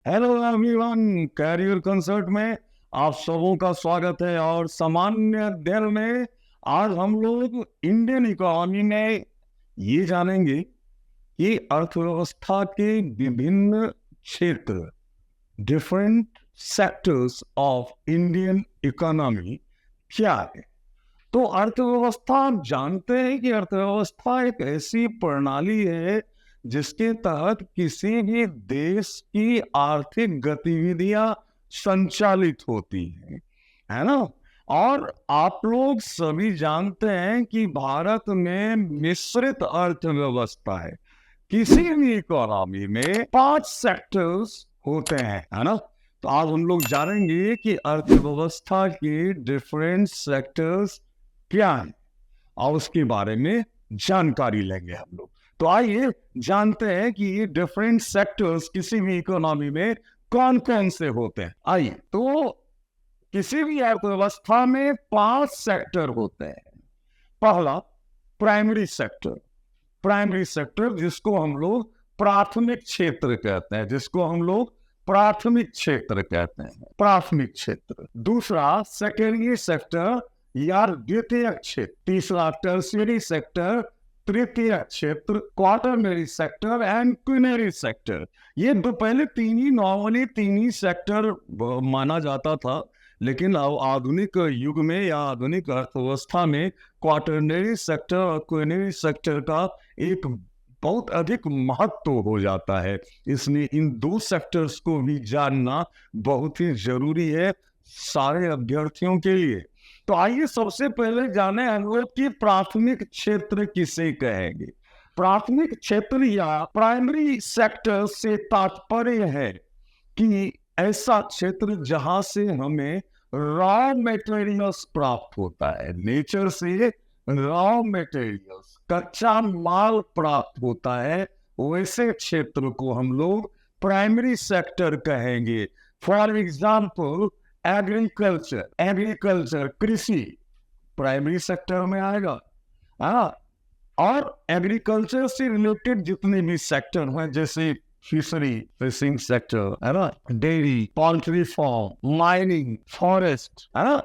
Hello everyone, career concert में आप सबों का स्वागत है। और सामान्य अध्ययन में आज हम लोग इंडियन इकोनॉमी में ये जानेंगे कि अर्थव्यवस्था के विभिन्न क्षेत्र, different sectors of Indian economy क्या है। तो अर्थव्यवस्था, आप जानते हैं कि अर्थव्यवस्था एक ऐसी प्रणाली है जिसके तहत किसी भी देश की आर्थिक गतिविधियां संचालित होती हैं, है ना। और आप लोग सभी जानते हैं कि भारत में मिश्रित अर्थव्यवस्था है। किसी भी इकोनॉमी में 5 सेक्टर्स होते हैं, है ना। तो आज हम लोग जानेंगे कि अर्थव्यवस्था के डिफरेंट सेक्टर्स क्या है और उसके बारे में जानकारी लेंगे हम लोग। तो आइए जानते हैं कि ये डिफरेंट सेक्टर्स किसी भी इकोनॉमी में कौन कौन से होते हैं। आइए, तो किसी भी अर्थव्यवस्था में 5 सेक्टर होते हैं। पहला, प्राइमरी सेक्टर। प्राइमरी सेक्टर जिसको हम लोग प्राथमिक क्षेत्र कहते हैं, जिसको हम लोग प्राथमिक क्षेत्र कहते हैं, प्राथमिक क्षेत्र। दूसरा, सेकेंडरी सेक्टर या द्वितीय क्षेत्र। तीसरा, टर्शियरी सेक्टर, तृतीय क्षेत्र, quaternary sector and quinary sector. ये पहले नॉर्मली तीन ही सेक्टर माना जाता था, लेकिन अब आधुनिक युग में या आधुनिक अर्थव्यवस्था में क्वार्टरनरी सेक्टर और क्विनरी सेक्टर का एक बहुत अधिक महत्व हो जाता है। इसलिए इन 2 सेक्टर्स को भी जानना बहुत ही जरूरी है सारे अभ्यर्थियों के लिए। तो आइए सबसे पहले जाने हम लोग कि प्राथमिक क्षेत्र किसे कहेंगे। प्राथमिक क्षेत्र या प्राइमरी सेक्टर से तात्पर्य है कि ऐसा क्षेत्र जहां से हमें रॉ मटेरियल्स प्राप्त होता है, नेचर से रॉ मटेरियल्स, कच्चा माल प्राप्त होता है, वैसे क्षेत्र को हम लोग प्राइमरी सेक्टर कहेंगे। फॉर एग्जाम्पल एग्रीकल्चर, कृषि प्राइमरी सेक्टर में आएगा। हाँ, और एग्रीकल्चर से रिलेटेड जितने भी सेक्टर हैं, जैसे फिशरी, फिशिंग सेक्टर, है ना, dairy, poultry farm, mining, forest, है ना,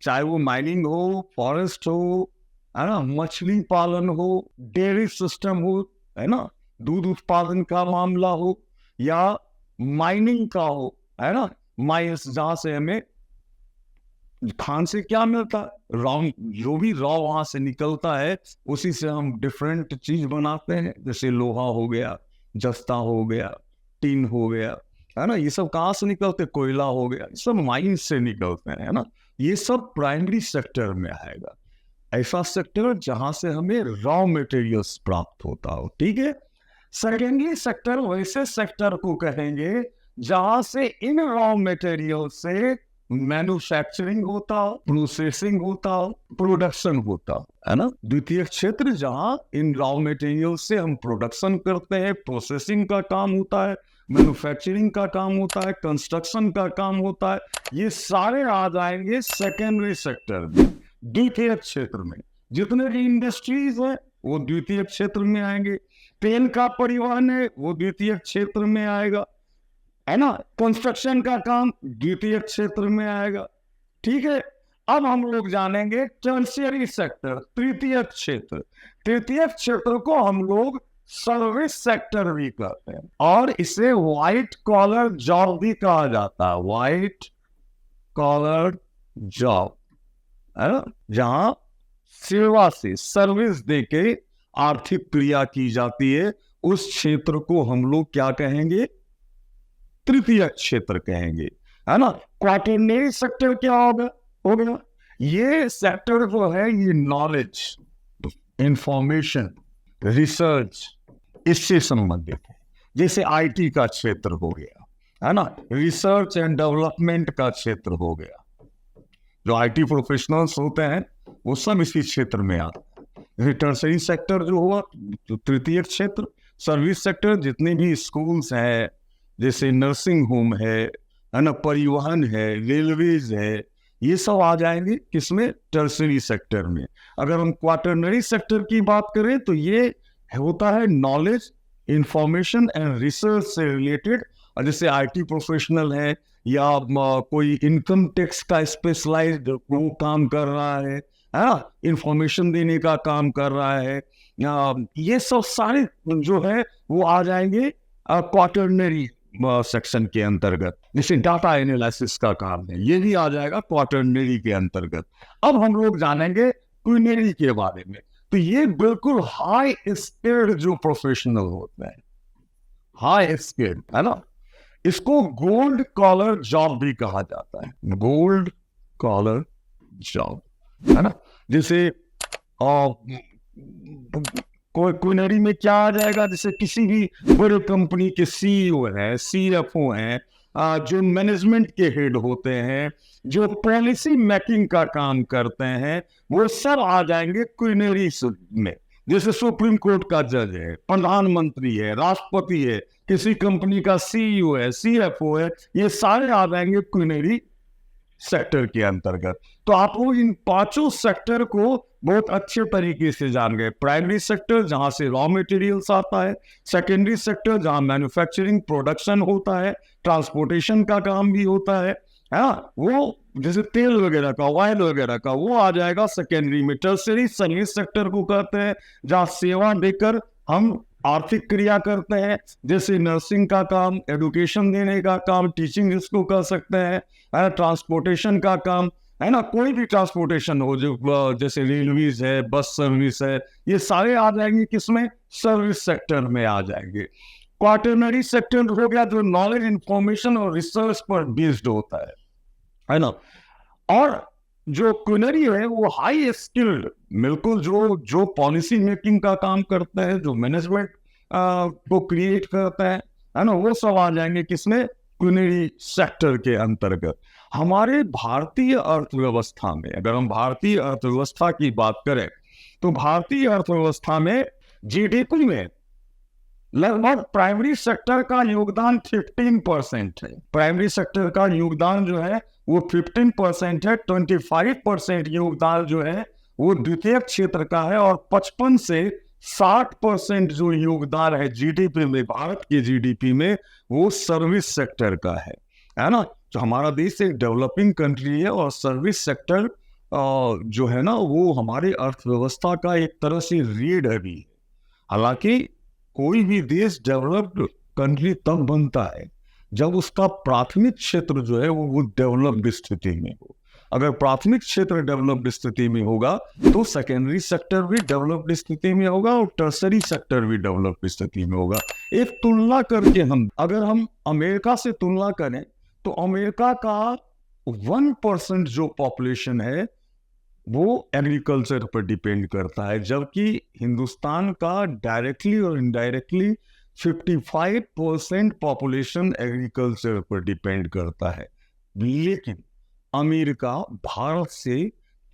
चाहे वो माइनिंग हो, फॉरेस्ट हो, है ना, मछली पालन हो, डेयरी सिस्टम हो, है ना, दूध उत्पादन का मामला हो या माइनिंग का हो, है ना, माइंस जहां से हमें खान से क्या मिलता है, रॉ, जो भी रॉ वहां से निकलता है उसी से हम डिफरेंट चीज बनाते हैं, जैसे लोहा हो गया, जस्ता हो गया, टीन हो गया, है ना। ये सब कहाँ से निकलते, कोयला हो गया, ये सब माइन से निकलते हैं, है ना। ये सब प्राइमरी सेक्टर में आएगा, ऐसा सेक्टर जहां से हमें रॉ मटेरियल्स प्राप्त होता हो। ठीक है। सेकेंडरी सेक्टर वैसे सेक्टर को कहेंगे जहां से इन रॉ मटेरियल से मैन्युफैक्चरिंग होता हो, प्रोसेसिंग होता हो, प्रोडक्शन होता हो, है ना। द्वितीय क्षेत्र जहां इन रॉ मटेरियल से हम प्रोडक्शन करते हैं, प्रोसेसिंग का काम होता है, मैन्युफैक्चरिंग का काम होता है, कंस्ट्रक्शन का काम होता है, ये सारे आ जाएंगे सेकेंडरी सेक्टर में। द्वितीय क्षेत्र में जितने भी इंडस्ट्रीज है वो द्वितीय क्षेत्र में आएंगे। तेल का परिवहन है वो द्वितीय क्षेत्र में आएगा, है ना। कंस्ट्रक्शन का काम द्वितीय क्षेत्र में आएगा। ठीक है। अब हम लोग जानेंगे टर्शियरी सेक्टर, तृतीय क्षेत्र। तृतीय क्षेत्र को हम लोग सर्विस सेक्टर भी कहते हैं और इसे व्हाइट कॉलर जॉब भी कहा जाता है, व्हाइट कॉलर जॉब, है ना, जहां सेवा से, सर्विस देके आर्थिक क्रिया की जाती है, उस क्षेत्र को हम लोग क्या कहेंगे, तृतीय क्षेत्र कहेंगे, है ना। क्वार्टरनरी सेक्टर क्या होगा, ये सेक्टर जो है ये नॉलेज, इंफॉर्मेशन, रिसर्च, इससे संबंधित है। जैसे आईटी का क्षेत्र हो गया, है ना, रिसर्च एंड डेवलपमेंट का क्षेत्र हो गया, जो आईटी प्रोफेशनल्स होते हैं वो सब इसी क्षेत्र में आते हैं। टर्शरी सेक्टर जो हुआ तो तृतीय क्षेत्र। सर्विस सेक्टर जितने भी स्कूल्स हैं, जैसे नर्सिंग होम है ना, परिवहन है, रेलवेज है, ये सब आ जाएंगे किसमें, टर्शरी सेक्टर में। अगर हम क्वार्टरनरी सेक्टर की बात करें तो ये होता है नॉलेज, इंफॉर्मेशन एंड रिसर्च से रिलेटेड जैसे आईटी प्रोफेशनल है या कोई इनकम टैक्स का स्पेशलाइज्ड वो काम कर रहा है ना, इंफॉर्मेशन देने का काम कर रहा है, ये सब सारे जो है वो आ जाएंगे क्वार्टरनरी सेक्शन के अंतर्गत। जैसे डाटा एनालिसिस का काम है, ये भी आ जाएगा क्वार्टरनरी के अंतर्गत। अब हम लोग जानेंगे क्विनरी के बारे में। तो ये बिल्कुल हाई स्किल्ड जो प्रोफेशनल होते हैं, हाई स्किल्ड है ना, इसको गोल्ड कॉलर जॉब भी कहा जाता है, गोल्ड कॉलर जॉब है ना। जैसे कोई क्विनरी में क्या आ जाएगा, जैसे किसी भी बड़े कंपनी के सीईओ हैं, सीएफओ हैं, जो मैनेजमेंट के हेड होते हैं, जो पॉलिसी मेकिंग का काम करते हैं, वो सब आ जाएंगे क्विनरी में। जैसे सुप्रीम कोर्ट का जज है, प्रधानमंत्री है, राष्ट्रपति है, किसी कंपनी का सीईओ है, सीएफओ है, ये सारे आ जाएंगे क्विनरी सेक्टर के अंतर्गत। तो आप लोग इन पांचों सेक्टर को बहुत अच्छे तरीके से जान गए। प्राइमरी सेक्टर जहां से रॉ मटेरियल्स आता है, सेकेंडरी सेक्टर जहां मैन्युफैक्चरिंग प्रोडक्शन होता है, ट्रांसपोर्टेशन का काम भी होता है वो जैसे तेल वगैरह का, ऑयल वगैरह का, वो आ जाएगा सेकेंडरी में। टर्सरी सर्विस सेक्टर को कहते हैं, जहां सेवा देकर हम आर्थिक क्रिया करते हैं, जैसे नर्सिंग का काम, एजुकेशन देने का काम, टीचिंग इसको कर सकते हैं, ट्रांसपोर्टेशन का काम है ना, कोई भी ट्रांसपोर्टेशन हो, जो जैसे रेलवेज है, बस सर्विस है, ये सारे आ जाएंगे किसमें, सर्विस सेक्टर में आ जाएंगे। क्वार्टरनरी सेक्टर हो गया जो नॉलेज, इंफॉर्मेशन और रिसर्च पर बेस्ड होता है ना। और जो क्विनरी है वो हाई स्किल्ड, बिल्कुल जो पॉलिसी मेकिंग का काम करता है, जो मैनेजमेंट को क्रिएट करता है ना, वो सब आ जाएंगे किसमें, क्विनरी सेक्टर के अंतर्गत। हमारे भारतीय अर्थव्यवस्था में, अगर हम भारतीय अर्थव्यवस्था की बात करें, तो भारतीय अर्थव्यवस्था में जीडीपी में लगभग प्राइमरी सेक्टर का योगदान 15% है। प्राइमरी सेक्टर का योगदान जो है वो 15% है। 25% योगदान जो है वो द्वितीय क्षेत्र का है, और 55 से 60% जो योगदान है जीडीपी में, भारत के जीडीपी में, वो सर्विस सेक्टर का है ना। जो हमारा देश एक डेवलपिंग कंट्री है, और सर्विस सेक्टर जो है ना वो हमारे अर्थव्यवस्था का एक तरह से रीढ़ है भी। हालांकि कोई भी देश डेवलप्ड कंट्री तब बनता है जब उसका प्राथमिक क्षेत्र जो है वो डेवलप्ड स्थिति में हो। अगर प्राथमिक क्षेत्र डेवलप्ड स्थिति में होगा तो सेकेंडरी सेक्टर भी डेवलप्ड स्थिति में होगा, और टर्सरी सेक्टर भी डेवलप्ड स्थिति में होगा। एक तुलना करके अगर हम अमेरिका से तुलना करें, तो अमेरिका का 1% जो पॉपुलेशन है वो एग्रीकल्चर पर डिपेंड करता है, जबकि हिंदुस्तान का डायरेक्टली और इनडायरेक्टली 55% पॉपुलेशन एग्रीकल्चर पर डिपेंड करता है। लेकिन अमेरिका भारत से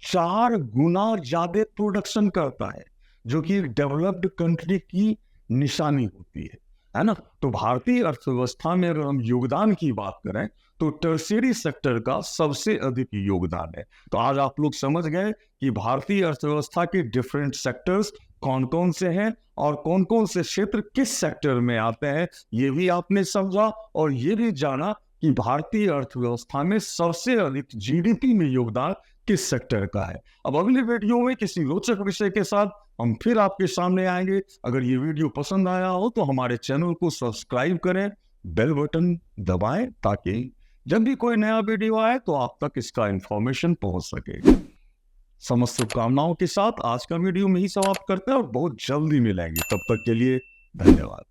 4 गुना ज्यादा प्रोडक्शन करता है, जो कि एक डेवलप्ड कंट्री की निशानी होती है ना। तो भारतीय अर्थव्यवस्था में अगर हम योगदान की बात करें तो टर्शियरी सेक्टर का सबसे अधिक योगदान है। तो आज आप लोग समझ गए कि भारतीय अर्थव्यवस्था के डिफरेंट सेक्टर्स कौन कौन से हैं और कौन कौन से क्षेत्र किस सेक्टर में आते हैं, ये भी आपने समझा, और ये भी जाना कि भारतीय अर्थव्यवस्था में सबसे अधिक जीडीपी में योगदान किस सेक्टर का है। अब अगले वीडियो में किसी रोचक विषय के साथ हम फिर आपके सामने आएंगे। अगर ये वीडियो पसंद आया हो तो हमारे चैनल को सब्सक्राइब करें, बेल बटन दबाएं, ताकि जब भी कोई नया वीडियो आए तो आप तक इसका इंफॉर्मेशन पहुंच सके। समस्त शुभकामनाओं के साथ आज का वीडियो में ही समाप्त करते हैं, और बहुत जल्दी मिलेंगे। तब तक के लिए धन्यवाद।